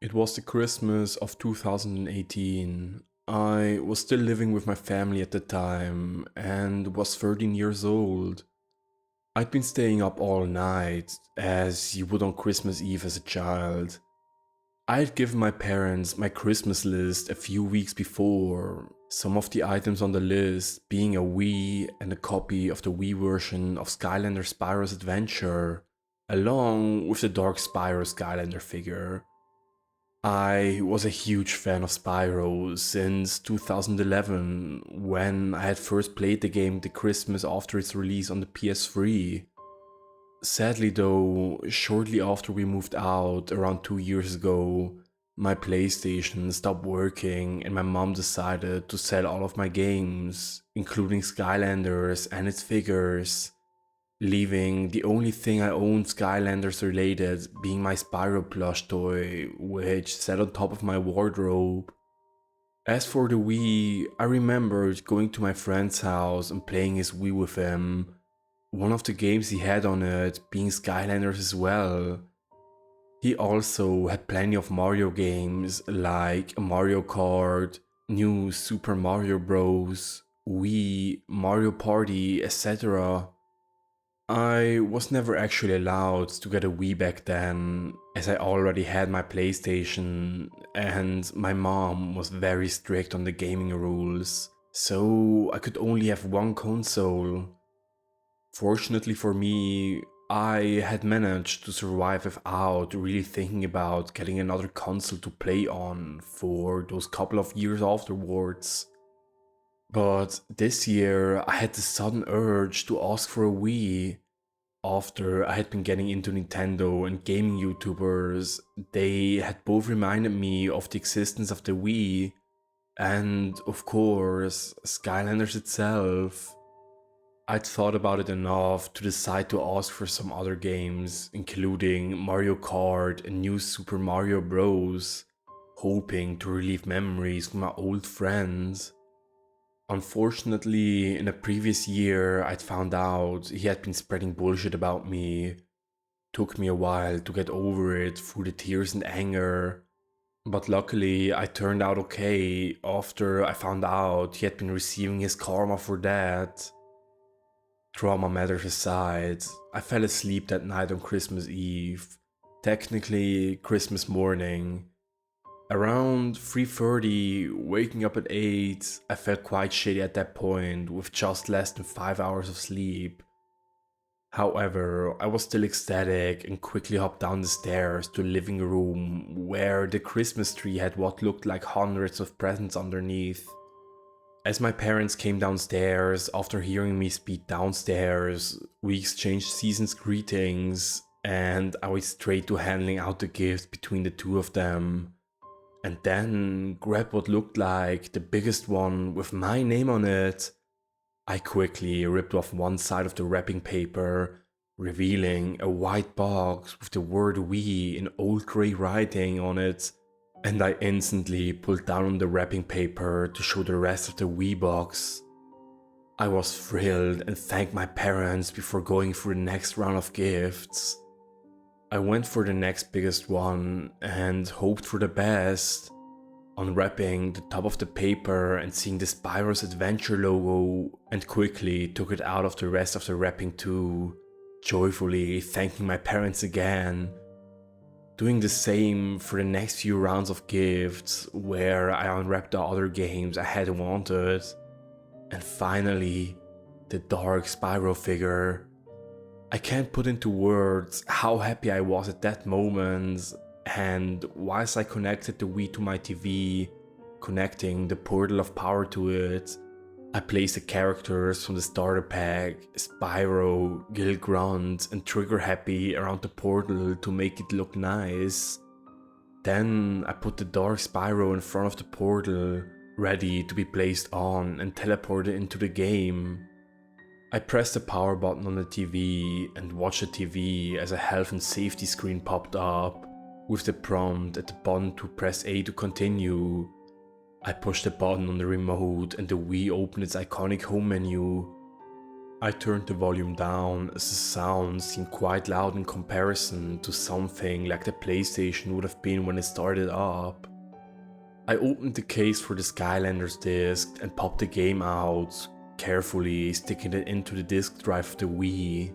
It was the Christmas of 2018. I was still living with my family at the time and was 13 years old. I'd been staying up all night, as you would on Christmas Eve as a child. I had given my parents my Christmas list a few weeks before, some of the items on the list being a Wii and a copy of the Wii version of Skylander Spyro's Adventure, along with the Dark Spyro Skylander figure. I was a huge fan of Spyro since 2011, when I had first played the game the Christmas after its release on the PS3. Sadly though, shortly after we moved out around 2 years ago, my PlayStation stopped working and my mom decided to sell all of my games, including Skylanders and its figures, leaving the only thing I owned Skylanders related being my Spyro plush toy, which sat on top of my wardrobe. As for the Wii, I remembered going to my friend's house and playing his Wii with him, one of the games he had on it being Skylanders as well. He also had plenty of Mario games like Mario Kart, New Super Mario Bros, Wii, Mario Party, etc. I was never actually allowed to get a Wii back then, as I already had my PlayStation, and my mom was very strict on the gaming rules, so I could only have one console. Fortunately for me, I had managed to survive without really thinking about getting another console to play on for those couple of years afterwards. But this year I had the sudden urge to ask for a Wii. After I had been getting into Nintendo and gaming YouTubers, they had both reminded me of the existence of the Wii and, of course, Skylanders itself. I'd thought about it enough to decide to ask for some other games, including Mario Kart and New Super Mario Bros., hoping to relieve memories with my old friends. Unfortunately, in a previous year, I'd found out he had been spreading bullshit about me. Took me a while to get over it through the tears and anger, but luckily I turned out okay after I found out he had been receiving his karma for that. Trauma matters aside, I fell asleep that night on Christmas Eve, technically Christmas morning. Around 3:30, waking up at 8, I felt quite shitty at that point with just less than 5 hours of sleep. However, I was still ecstatic and quickly hopped down the stairs to the living room where the Christmas tree had what looked like hundreds of presents underneath. As my parents came downstairs after hearing me speak downstairs, we exchanged season's greetings and I went straight to handing out the gifts between the two of them. And then grabbed what looked like the biggest one with my name on it. I quickly ripped off one side of the wrapping paper, revealing a white box with the word "We" in old grey writing on it, and I instantly pulled down on the wrapping paper to show the rest of the Wii box. I was thrilled and thanked my parents before going through the next round of gifts. I went for the next biggest one and hoped for the best, unwrapping the top of the paper and seeing the Spyro's Adventure logo, and quickly took it out of the rest of the wrapping too, joyfully thanking my parents again. Doing the same for the next few rounds of gifts, where I unwrapped the other games I had wanted, and finally, the Dark Spyro figure. I can't put into words how happy I was at that moment, and whilst I connected the Wii to my TV, connecting the portal of power to it, I placed the characters from the starter pack, Spyro, Gil Grunt and Trigger Happy around the portal to make it look nice. Then I put the Dark Spyro in front of the portal, ready to be placed on and teleported into the game. I pressed the power button on the TV and watched the TV as a health and safety screen popped up, with the prompt at the bottom to press A to continue. I pushed the button on the remote and the Wii opened its iconic home menu. I turned the volume down as the sound seemed quite loud in comparison to something like the PlayStation would have been when it started up. I opened the case for the Skylanders disc and popped the game out, carefully sticking it into the disk drive of the Wii.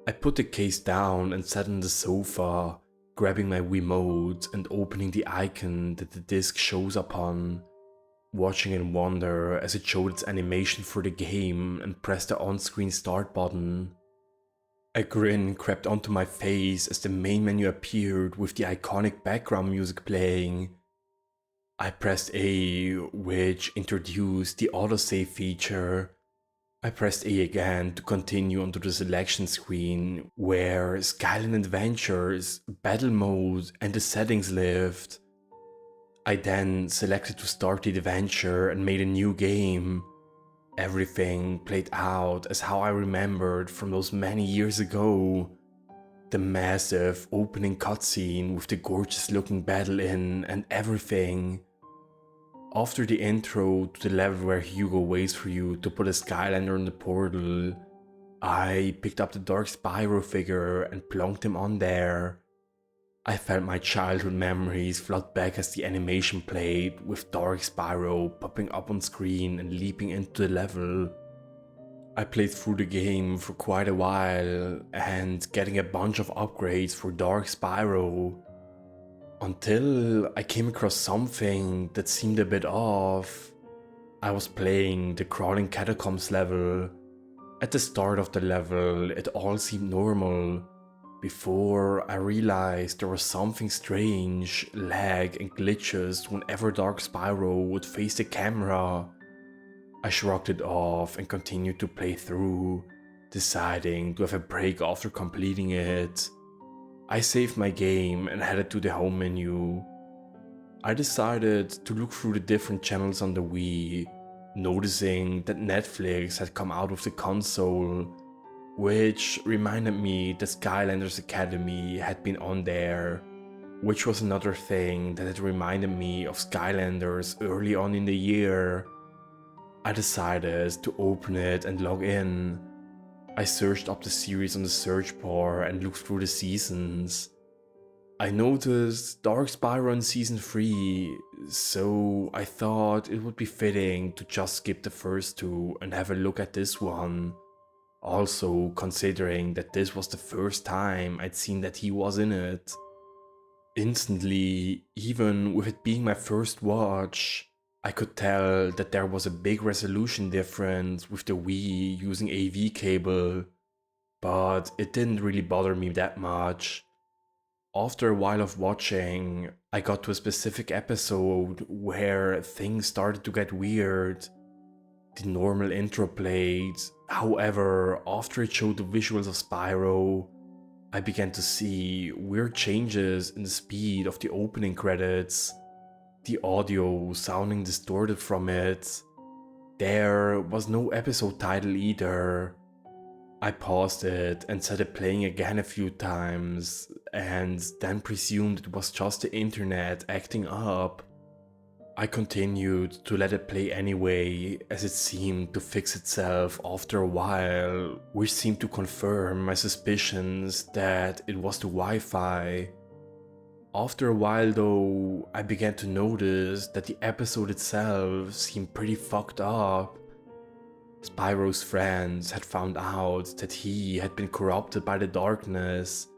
I put the case down and sat on the sofa, grabbing my Wiimote and opening the icon that the disc shows up on, watching in wonder as it showed its animation for the game and pressed the on-screen start button. A grin crept onto my face as the main menu appeared with the iconic background music playing. I pressed A, which introduced the autosave feature. I pressed A again to continue onto the selection screen, where Skyland Adventures, Battle Mode and the settings lived. I then selected to start the adventure and made a new game. Everything played out as how I remembered from those many years ago. The massive opening cutscene with the gorgeous looking battle in and everything. After the intro to the level where Hugo waits for you to put a Skylander in the portal, I picked up the Dark Spyro figure and plonked him on there. I felt my childhood memories flood back as the animation played, with Dark Spyro popping up on screen and leaping into the level. I played through the game for quite a while and getting a bunch of upgrades for Dark Spyro, until I came across something that seemed a bit off. I was playing the Crawling Catacombs level. At the start of the level, it all seemed normal, before I realized there was something strange, lag and glitches whenever Dark Spyro would face the camera. I shrugged it off and continued to play through, deciding to have a break after completing it. I saved my game and headed to the home menu. I decided to look through the different channels on the Wii, noticing that Netflix had come out with the console, which reminded me that Skylanders Academy had been on there, which was another thing that had reminded me of Skylanders early on in the year. I decided to open it and log in. I searched up the series on the search bar and looked through the seasons. I noticed Dark Spyro in Season 3, so I thought it would be fitting to just skip the first two and have a look at this one. Also considering that this was the first time I'd seen that he was in it. Instantly, even with it being my first watch, I could tell that there was a big resolution difference with the Wii using AV cable, but it didn't really bother me that much. After a while of watching, I got to a specific episode where things started to get weird. The normal intro played, however, after it showed the visuals of Spyro, I began to see weird changes in the speed of the opening credits. The audio sounding distorted from it. There was no episode title either. I paused it and set it playing again a few times, and then presumed it was just the internet acting up. I continued to let it play anyway, as it seemed to fix itself after a while, which seemed to confirm my suspicions that it was the Wi-Fi. After a while though, I began to notice that the episode itself seemed pretty fucked up. Spyro's friends had found out that he had been corrupted by the darkness,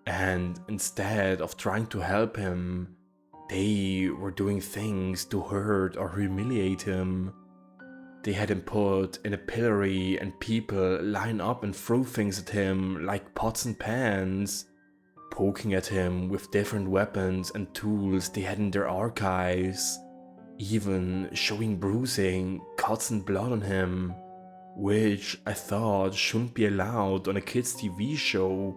and instead of trying to help him, they were doing things to hurt or humiliate him. They had him put in a pillory and people line up and throw things at him like pots and pans, poking at him with different weapons and tools they had in their archives, even showing bruising, cuts and blood on him, which I thought shouldn't be allowed on a kids TV show.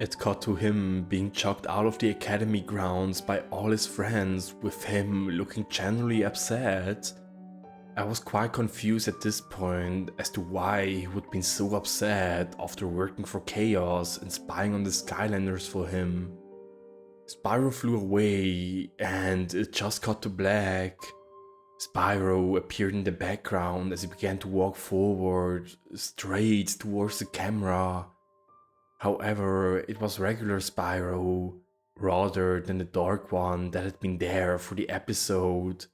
It cut to him being chucked out of the academy grounds by all his friends, with him looking genuinely upset. I was quite confused at this point as to why he would be so upset after working for Chaos and spying on the Skylanders for him. Spyro flew away and it just cut to black. Spyro appeared in the background as he began to walk forward, straight towards the camera. However, it was regular Spyro, rather than the dark one that had been there for the episode.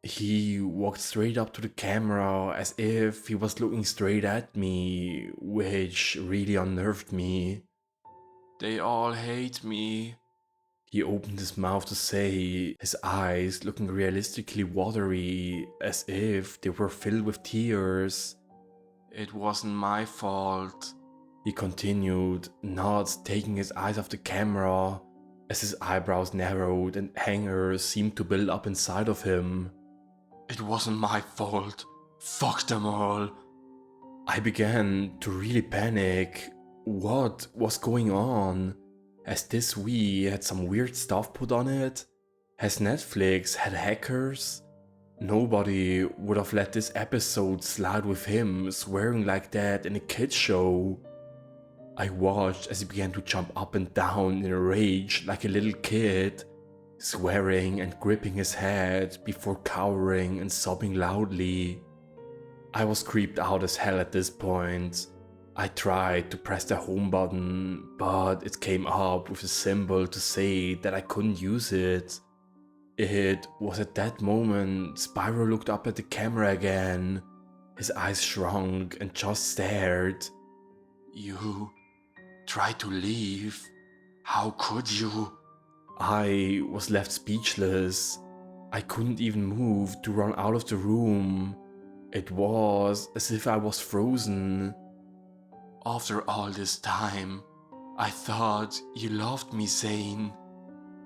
He walked straight up to the camera as if he was looking straight at me, which really unnerved me. "They all hate me," he opened his mouth to say, his eyes looking realistically watery, as if they were filled with tears. "It wasn't my fault," he continued, not taking his eyes off the camera, as his eyebrows narrowed and anger seemed to build up inside of him. "It wasn't my fault. Fuck them all." I began to really panic. What was going on? Has this Wii had some weird stuff put on it? Has Netflix had hackers? Nobody would have let this episode slide with him swearing like that in a kid's show. I watched as he began to jump up and down in a rage like a little kid, swearing and gripping his head before cowering and sobbing loudly. I was creeped out as hell at this point. I tried to press the home button, but it came up with a symbol to say that I couldn't use it. It was at that moment Spyro looked up at the camera again. His eyes shrunk and just stared. "You tried to leave? How could you?" I was left speechless. I couldn't even move to run out of the room. It was as if I was frozen. "After all this time, I thought you loved me, Zane.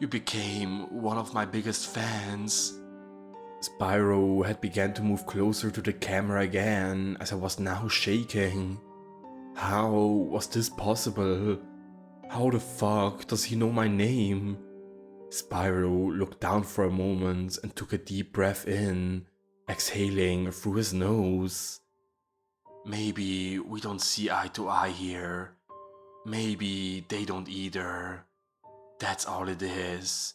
You became one of my biggest fans." Spyro had begun to move closer to the camera again as I was now shaking. How was this possible? How the fuck does he know my name? Spyro looked down for a moment and took a deep breath in, exhaling through his nose. "Maybe we don't see eye to eye here. Maybe they don't either. That's all it is.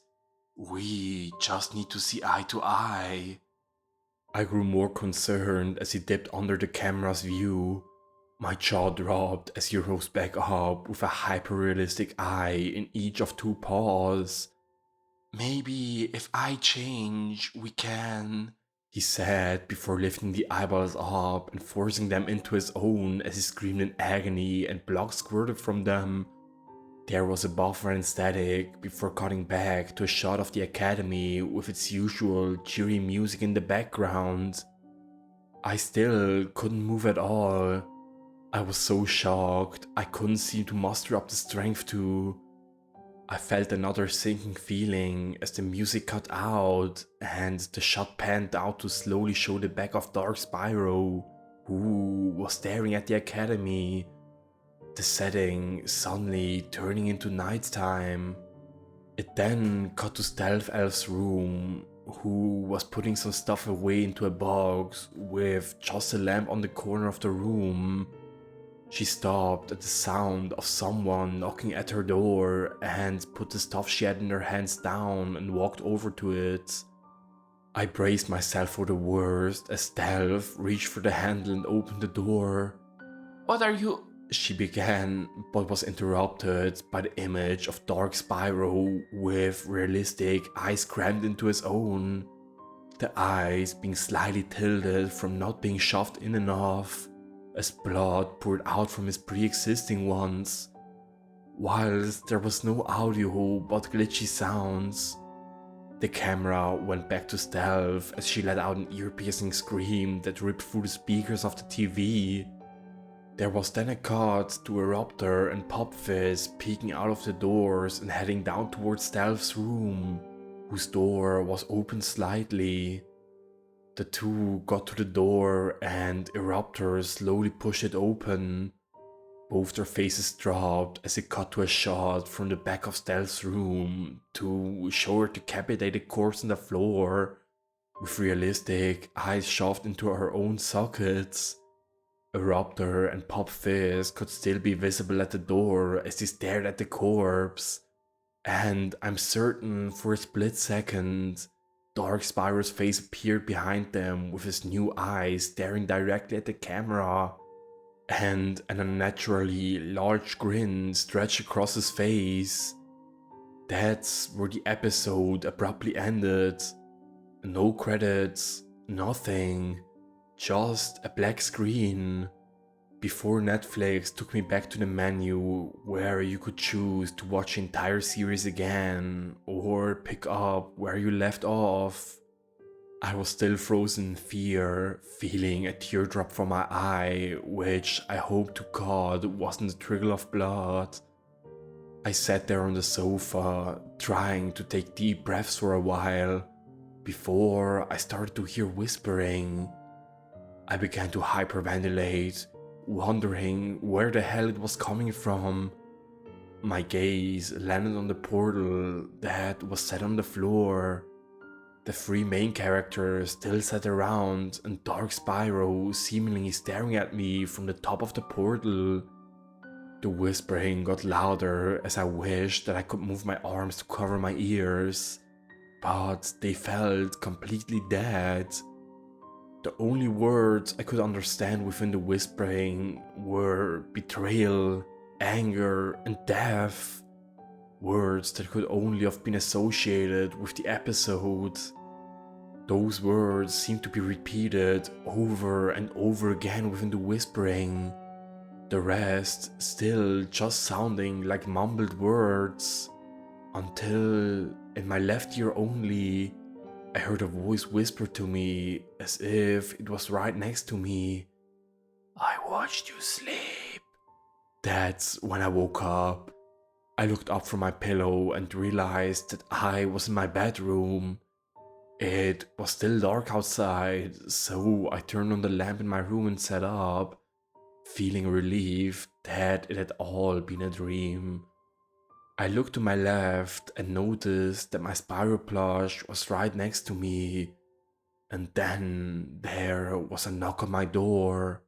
We just need to see eye to eye." I grew more concerned as he dipped under the camera's view. My jaw dropped as he rose back up with a hyper-realistic eye in each of two paws. "Maybe if I change, we can," he said before lifting the eyeballs up and forcing them into his own as he screamed in agony and blood squirted from them. There was a buffer and static before cutting back to a shot of the academy with its usual cheery music in the background. I still couldn't move at all. I was so shocked, I couldn't seem to muster up the strength to. I felt another sinking feeling as the music cut out and the shot panned out to slowly show the back of Dark Spyro, who was staring at the academy, the setting suddenly turning into nighttime. It then cut to Stealth Elf's room, who was putting some stuff away into a box with just a lamp on the corner of the room. She stopped at the sound of someone knocking at her door and put the stuff she had in her hands down and walked over to it. I braced myself for the worst as Stealth reached for the handle and opened the door. "What are you?" she began, but was interrupted by the image of Dark Spyro with realistic eyes crammed into his own, the eyes being slightly tilted from not being shoved in enough, as blood poured out from his pre-existing ones. Whilst there was no audio but glitchy sounds, the camera went back to Stealth as she let out an ear-piercing scream that ripped through the speakers of the TV. There was then a cut to a Raptor and Pop Fizz peeking out of the doors and heading down towards Stealth's room, whose door was open slightly. The two got to the door and Eruptor slowly pushed it open. Both their faces dropped as it cut to a shot from the back of Stealth's room to show her decapitated corpse on the floor, with realistic eyes shoved into her own sockets. Eruptor and Pop Fizz could still be visible at the door as they stared at the corpse, and I'm certain for a split second, Dark Spyro's face appeared behind them with his new eyes staring directly at the camera, and an unnaturally large grin stretched across his face. That's where the episode abruptly ended. No credits, nothing, just a black screen. Before Netflix took me back to the menu where you could choose to watch the entire series again or pick up where you left off. I was still frozen in fear, feeling a teardrop from my eye, which I hope to God wasn't a trickle of blood. I sat there on the sofa, trying to take deep breaths for a while, before I started to hear whispering. I began to hyperventilate, wondering where the hell it was coming from. My gaze landed on the portal that was set on the floor. The three main characters still sat around, and Dark Spyro seemingly staring at me from the top of the portal. The whispering got louder as I wished that I could move my arms to cover my ears, but they felt completely dead. The only words I could understand within the whispering were betrayal, anger, and death. Words that could only have been associated with the episode. Those words seemed to be repeated over and over again within the whispering. The rest still just sounding like mumbled words. Until, in my left ear only, I heard a voice whisper to me as if it was right next to me. "I watched you sleep." That's when I woke up. I looked up from my pillow and realized that I was in my bedroom. It was still dark outside, so I turned on the lamp in my room and sat up, feeling relieved that it had all been a dream. I looked to my left and noticed that my Spyro plush was right next to me. And then there was a knock on my door.